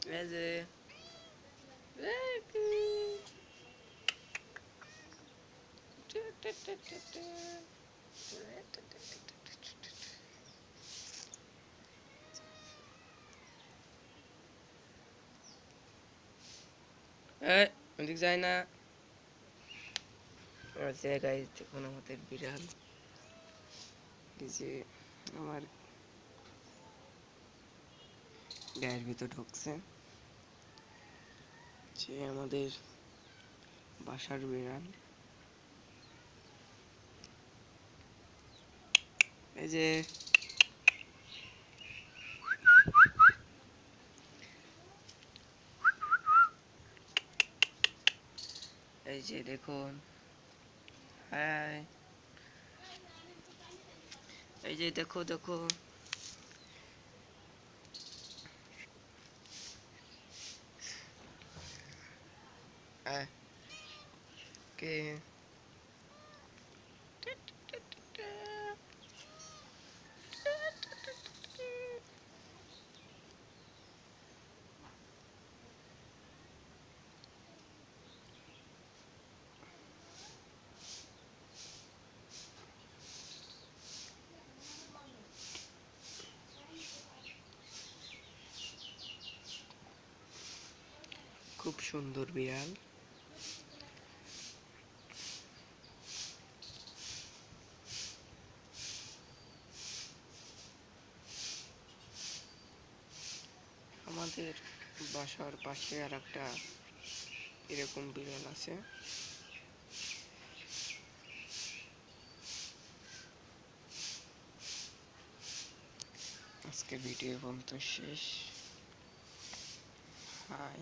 এই যে ওদিক যায় না। আচ্ছা গাইস, দেখুন আমাদের বিড়াল এই যে আমার গায়ের ভিতর ঢুকছে। যে আমাদের বাসার বিড়াল। এই যে এই যে দেখুন, হাই, এই যে দেখো দেখো, কে খুব সুন্দর বিড়াল। আমাদের বাসার পাশে আর একটা এরকম বিড়াল আছে। আজকের ভিডিও পর্যন্ত শেষ। হাই।